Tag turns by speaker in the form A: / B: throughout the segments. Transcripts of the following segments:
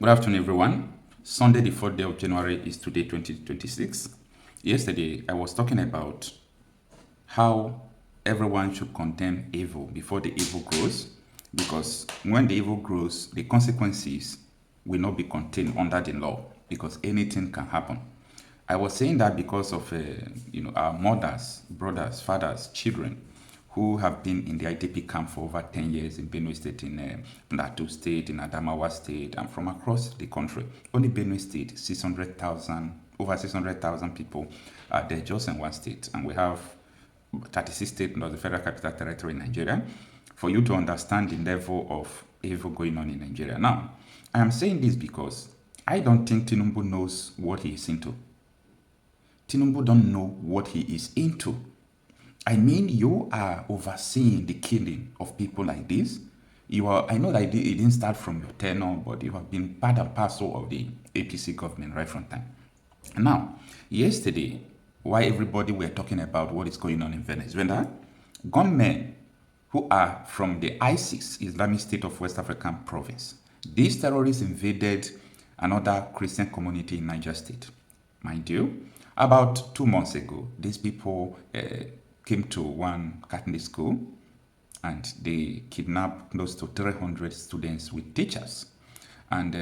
A: Good afternoon, everyone. Sunday, the 4th day of January is today, 2026. Yesterday, I was talking about how everyone should condemn evil before the evil grows, because when the evil grows, the consequences will not be contained under the law, because anything can happen. I was saying that because of our mothers, brothers, fathers, children who have been in the IDP camp for over 10 years in Benue State, in Plateau State, in Adamawa State, and from across the country. Only Benue State, 600,000, over 600,000 people are there just in one state. And we have 36 states plus the Federal Capital Territory in Nigeria, for you to understand the level of evil going on in Nigeria. Now, I am saying this because I don't think Tinubu knows what he is into. Tinubu don't know what he is into. I mean, you are overseeing the killing of people like this. I know that it didn't start from your tenure, but you have been part and parcel of the APC government right from time. Now, yesterday, while everybody were talking about what is going on in Venezuela, gunmen who are from the ISIS, Islamic State of West African Province, these terrorists invaded another Christian community in Niger State. Mind you, about 2 months ago, these people came to one Catholic school and they kidnapped close to 300 students with teachers. And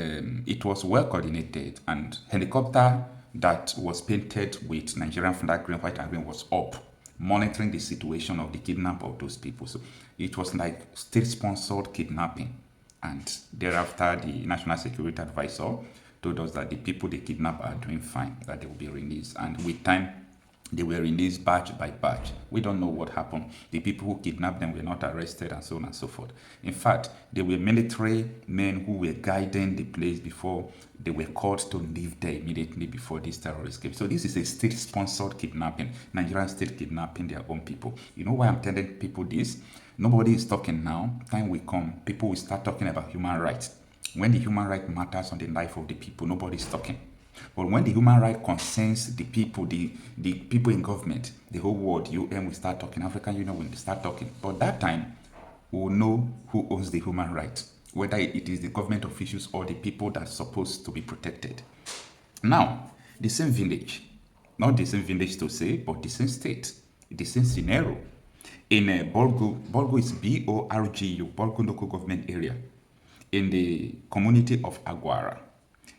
A: it was well coordinated, and helicopter that was painted with Nigerian flag, green, white, and green was up, monitoring the situation of the kidnap of those people. So it was like state-sponsored kidnapping. And thereafter, the National Security Advisor told us that the people they kidnap are doing fine, that they will be released. And with time, they were released batch by batch. We don't know what happened. The people who kidnapped them were not arrested, and so on and so forth. In fact, they were military men who were guiding the place before they were called to leave there immediately before these terrorists came. So this is a state-sponsored kidnapping. Nigerian state kidnapping their own people. You know why I'm telling people this? Nobody is talking now. Time will come, people will start talking about human rights. When the human right matters on the life of the people, nobody is talking. But when the human right concerns the people, the people in government, the whole world, UN will start talking, African Union will start talking. But that time, we will know who owns the human right, whether it is the government officials or the people that are supposed to be protected. Now, the same village, not the same village to say, but the same state, the same scenario. In Borgu is B-O-R-G-U, Borgu local government area, in the community of Aguara.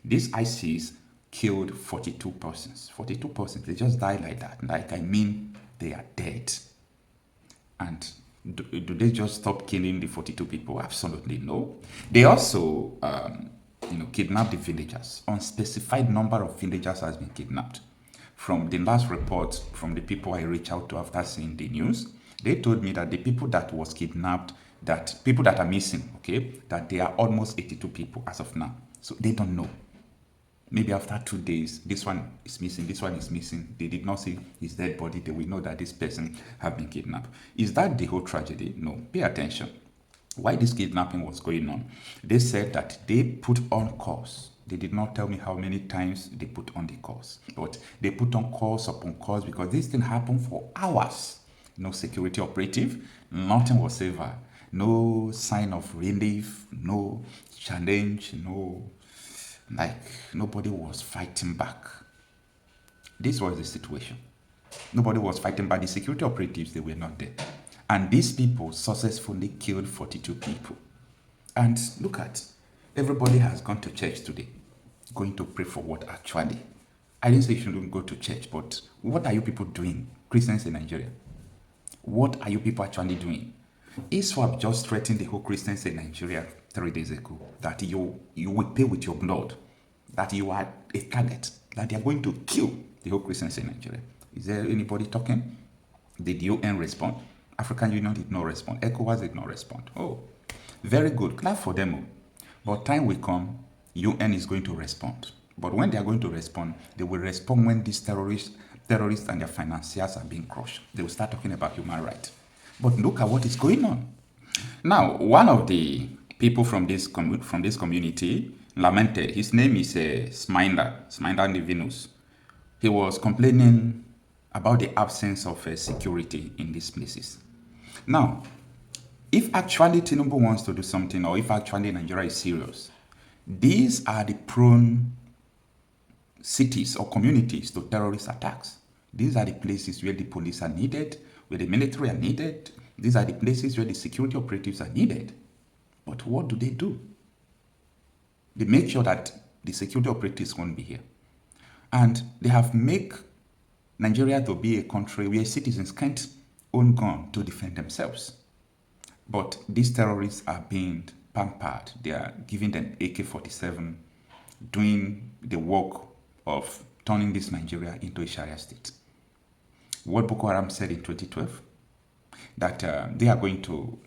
A: These ICs killed 42 persons. 42 persons, they just died like that. They are dead. And do they just stop killing the 42 people? Absolutely no. They also, kidnapped the villagers. Unspecified number of villagers has been kidnapped. From the last report from the people I reached out to after seeing the news, they told me that the people that was kidnapped, that people that are missing, that they are almost 82 people as of now. So they don't know. Maybe after 2 days, this one is missing, this one is missing. They did not see his dead body. They will know that this person have been kidnapped. Is that the whole tragedy? No. Pay attention. Why this kidnapping was going on? They said that they put on calls. They did not tell me how many times they put on the calls. But they put on calls upon calls because this thing happened for hours. No security operative, nothing whatsoever. No sign of relief, no challenge, nobody was fighting back. This was the situation. Nobody was fighting back. The security operatives, they were not there. And these people successfully killed 42 people. And look at, everybody has gone to church today. Going to pray for what actually? I didn't say you shouldn't go to church, but what are you people doing? Christians in Nigeria. What are you people actually doing? ISWAP just threatened the whole Christians in Nigeria 3 days ago that you will pay with your blood, that you are a target, that they are going to kill the whole Christians in Nigeria. Is there anybody talking? Did UN respond? African Union did not respond. ECOWAS did not respond. Oh, very good. Clap for them. But time will come, UN is going to respond. But when they are going to respond, they will respond when these terrorists and their financiers are being crushed. They will start talking about human rights. But look at what is going on. Now, one of the people from this community lamented. His name is Sminder Nivinus. He was complaining about the absence of security in these places. Now, if actually Tinubu wants to do something, or if actually Nigeria is serious, These are the prone cities or communities to terrorist attacks. These are the places where the police are needed, where the military are needed. These are the places where the security operatives are needed. But what do? They make sure that the security operatives won't be here. And they have made Nigeria to be a country where citizens can't own gun to defend themselves. But these terrorists are being pampered. They are giving them AK-47, doing the work of turning this Nigeria into a Sharia state. What Boko Haram said in 2012, that they are going to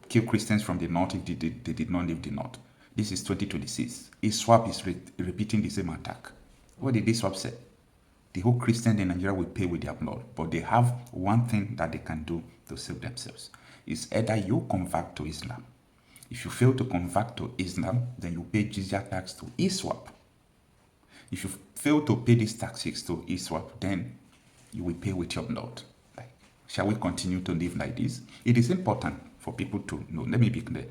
A: kill Christians from the north if they did not leave the north. This is 2026. ISWAP is repeating the same attack. What did ISWAP say? The whole Christians in Nigeria will pay with their blood. But they have one thing that they can do to save themselves. It's either you convert to Islam. If you fail to convert to Islam, then you pay jizya tax to ISWAP. If you fail to pay these taxes to ISWAP, then you will pay with your blood. Shall we continue to live like this? It is important for people to know. Let me be clear.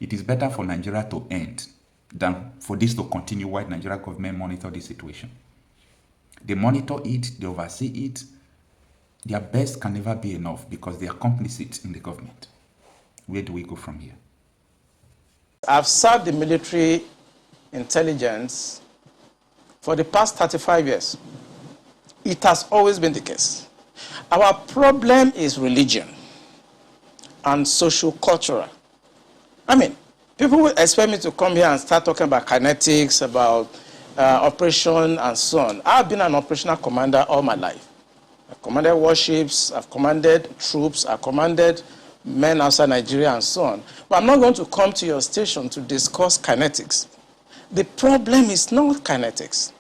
A: It is better for Nigeria to end than for this to continue while Nigeria government monitor this situation. They monitor it, they oversee it. Their best can never be enough because they are complicit in the government. Where do we go from here?
B: I've served the military intelligence for the past 35 years. It has always been the case. Our problem is religion and social-cultural. I mean, people will expect me to come here and start talking about kinetics, about operation and so on. I've been an operational commander all my life. I've commanded warships, I've commanded troops, I've commanded men outside Nigeria and so on. But I'm not going to come to your station to discuss kinetics. The problem is not kinetics.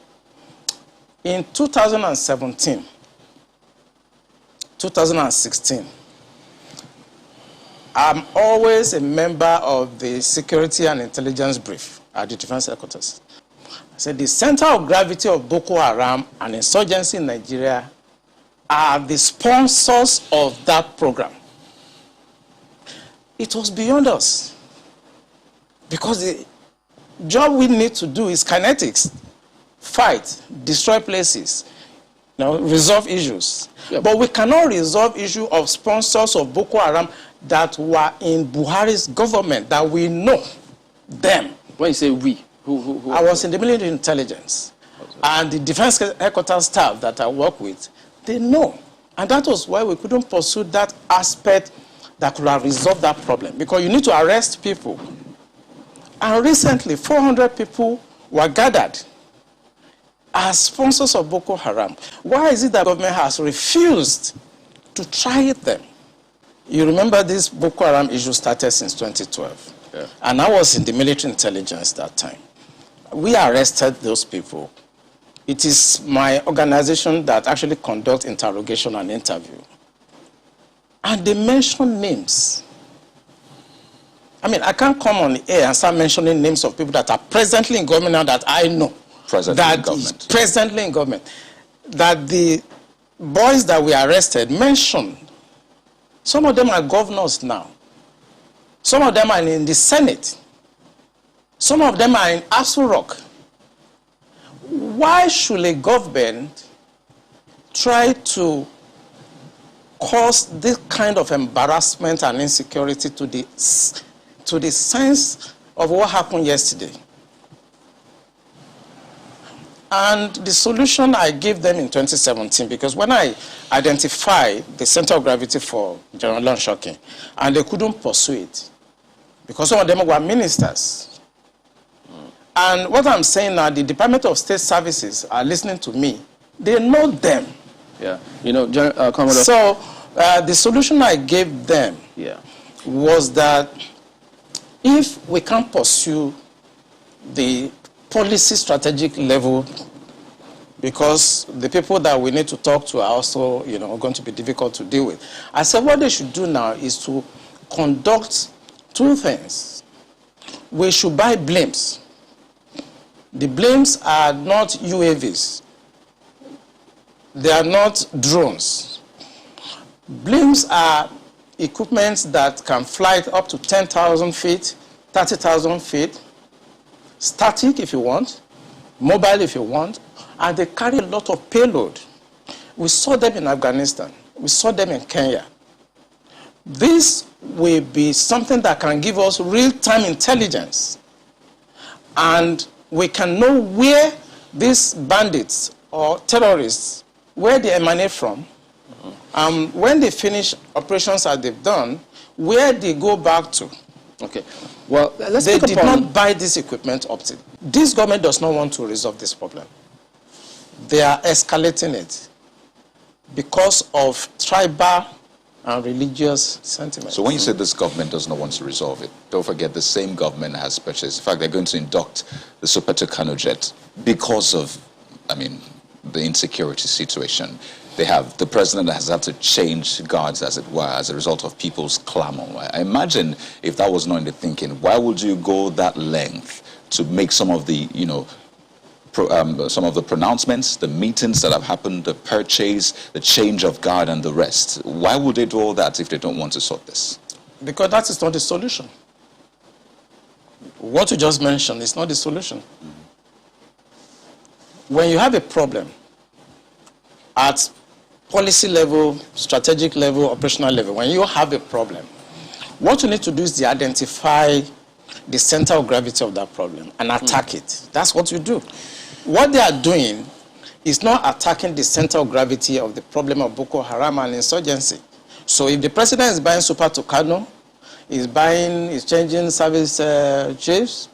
B: In 2017, 2016, I'm always a member of the Security and Intelligence Brief at the Defense Headquarters. I said the center of gravity of Boko Haram and insurgency in Nigeria are the sponsors of that program. It was beyond us. Because the job we need to do is kinetics. Fight, destroy places, resolve issues. Yeah. But we cannot resolve issue of sponsors of Boko Haram that were in Buhari's government, that we know them.
C: When you say we, who
B: I was in the military intelligence. And the defense headquarters staff that I work with, they know. And that was why we couldn't pursue that aspect that could have resolved that problem. Because you need to arrest people. And recently, 400 people were gathered as sponsors of Boko Haram. Why is it that the government has refused to try them? You remember this Boko Haram issue started since 2012. Yeah. And I was in the military intelligence that time. We arrested those people. It is my organization that actually conducts interrogation and interview. And they mention names. I mean, I can't come on the air and start mentioning names of people that are presently in government now that I know. Presently in government. That the boys that we arrested mentioned. Some of them are governors now. Some of them are in the Senate. Some of them are in Aso Rock. Why should a government try to cause this kind of embarrassment and insecurity to the sense of what happened yesterday? And the solution I gave them in 2017, because when I identified the center of gravity for General Shocking, and they couldn't pursue it, because some of them were ministers. And what I'm saying now, the Department of State Services are listening to me. They know them.
C: Yeah, Commodore.
B: So the solution I gave them was that if we can't pursue the policy strategic level, because the people that we need to talk to are also, going to be difficult to deal with. I said what they should do now is to conduct two things. We should buy blimps. The blimps are not UAVs. They are not drones. Blimps are equipment that can fly up to 10,000 feet, 30,000 feet. static if you want, mobile if you want, and they carry a lot of payload. We saw them in Afghanistan. We saw them in Kenya. This will be something that can give us real-time intelligence. And we can know where these bandits or terrorists, where they emanate from, when they finish operations as they've done, where they go back to.
C: Okay. Well, let's
B: They
C: pick
B: did
C: up on...
B: not buy this equipment up to. This government does not want to resolve this problem. They are escalating it because of tribal and religious sentiments.
D: So when you say this government does not want to resolve it, don't forget the same government has purchased. In fact, they're going to induct the Kanu jet because of, I mean, the insecurity situation. They have, the president has had to change guards, as it were, as a result of people's clamor. I imagine if that was not in the thinking, why would you go that length to make some of the, you know, some of the pronouncements, the meetings that have happened, the purchase, the change of guard and the rest? Why would they do all that if they don't want to sort this?
B: Because that is not the solution. What you just mentioned is not the solution. When you have a problem at policy level, strategic level, operational level, when you have a problem, what you need to do is to identify the center of gravity of that problem and attack it. That's what you do. What they are doing is not attacking the center of gravity of the problem of Boko Haram and insurgency. So if the president is buying Super Tucano, is changing service chiefs,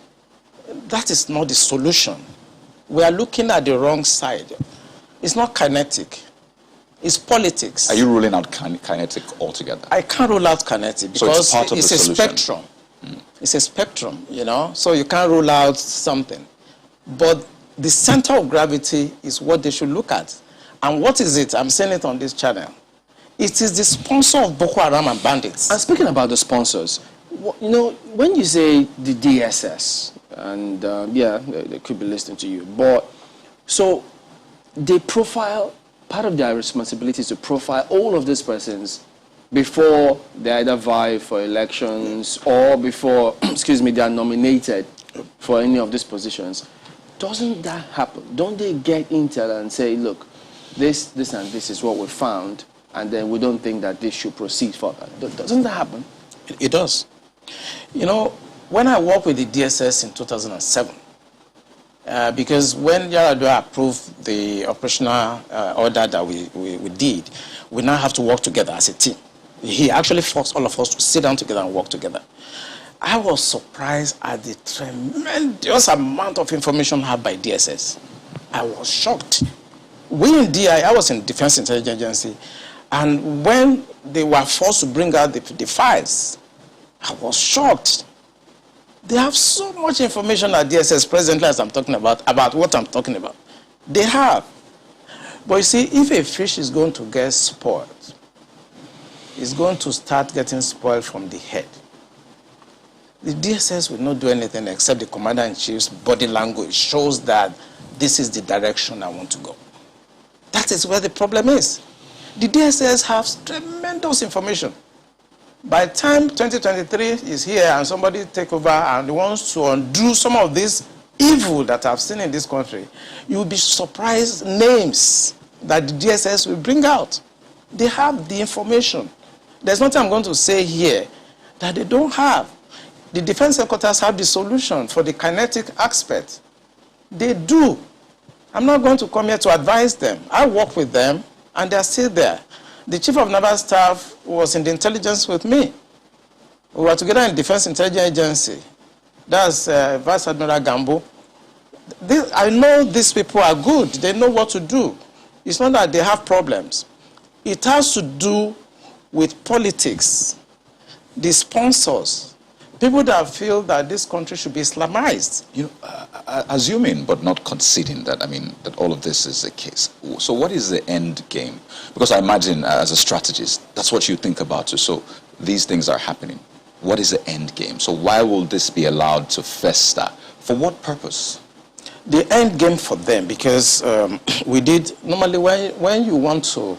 B: that is not the solution. We are looking at the wrong side. It's not kinetic. It's politics.
D: Are you ruling out kinetic altogether?
B: I can't rule out kinetic because
D: so it's
B: a spectrum. It's a spectrum, you know, so you can't rule out something. But the center of gravity is what they should look at. And what is it? I'm saying it on this channel. It is the sponsor of Boko Haram and bandits.
C: And speaking about the sponsors, you know, when you say the DSS, and yeah, they could be listening to you, but so they profile, part of their responsibility is to profile all of these persons before they either vie for elections or before, excuse me, they are nominated for any of these positions. Doesn't that happen? Don't they get intel and say, look, this and this is what we found, and then we don't think that this should proceed further? Doesn't that happen?
B: It does. You know, when I worked with the DSS in 2007, because when Yar'Adua approved the operational order that we did, we now have to work together as a team. He actually forced all of us to sit down together and work together. I was surprised at the tremendous amount of information had by DSS. I was shocked. We in DI, I was in Defense Intelligence Agency, and when they were forced to bring out the files, I was shocked. They have so much information at DSS presently as I'm talking about what I'm talking about. They have. But you see, if a fish is going to get spoiled, it's going to start getting spoiled from the head. The DSS will not do anything except the Commander-in-Chief's body language shows that this is the direction I want to go. That is where the problem is. The DSS has tremendous information. By the time 2023 is here and somebody take over and wants to undo some of this evil that I've seen in this country, you will be surprised names that the DSS will bring out. They have the information. There's nothing I'm going to say here that they don't have. The defense headquarters have the solution for the kinetic aspect. They do. I'm not going to come here to advise them. I work with them, and they're still there. The chief of naval staff was in the intelligence with me. We were together in Defense Intelligence Agency. That's Vice Admiral Gambo. I know these people are good. They know what to do. It's not that they have problems. It has to do with politics, the sponsors, people that feel that this country should be Islamized.
D: You know, assuming but not conceding that, I mean, that all of this is the case. So what is the end game? Because I imagine as a strategist, that's what you think about too. So these things are happening. What is the end game? So why will this be allowed to fester? For what purpose?
B: The end game for them, because we did, normally when you want to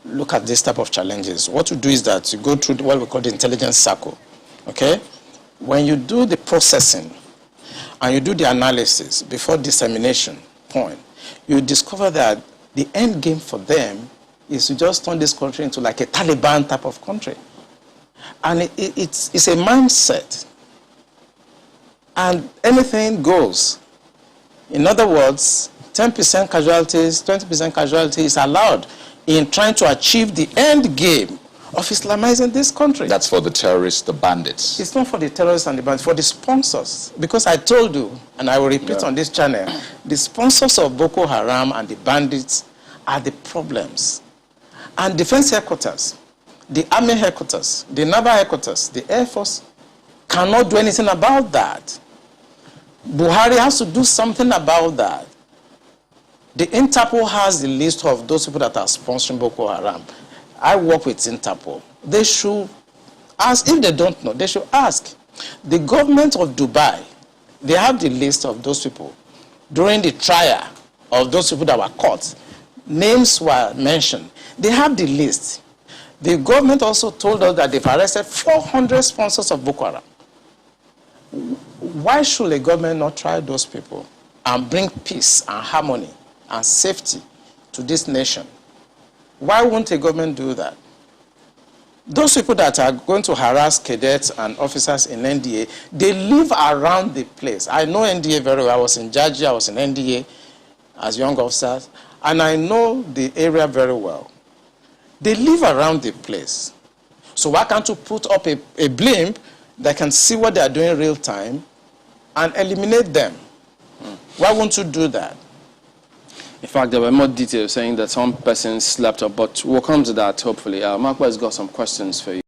B: look at this type of challenges, what you do is that you go through what we call the intelligence circle, okay? When you do the processing and you do the analysis before dissemination point, you discover that the end game for them is to just turn this country into like a Taliban type of country. And it's a mindset. And anything goes. In other words, 10% casualties, 20% casualties allowed in trying to achieve the end game of Islamizing this country.
D: That's for the terrorists, the bandits.
B: It's not for the terrorists and the bandits, for the sponsors. Because I told you, and I will repeat on this channel, the sponsors of Boko Haram and the bandits are the problems. And defense headquarters, the army headquarters, the naval headquarters, the air force cannot do anything about that. Buhari has to do something about that. The Interpol has the list of those people that are sponsoring Boko Haram. I work with Interpol. They should ask, if they don't know, they should ask. The government of Dubai, they have the list of those people. During the trial of those people that were caught, names were mentioned. They have the list. The government also told us that they've arrested 400 sponsors of Boko Haram. Why should the government not try those people and bring peace and harmony and safety to this nation? Why won't a government do that? Those people that are going to harass cadets and officers in NDA, they live around the place. I know NDA very well. I was in Georgia, I was in NDA as young officers, and I know the area very well. They live around the place. So why can't you put up a blimp that can see what they are doing in real time and eliminate them? Why won't you do that?
C: In fact, there were more details saying that some persons slept up, but we'll come to that, hopefully. Mark has got some questions for you.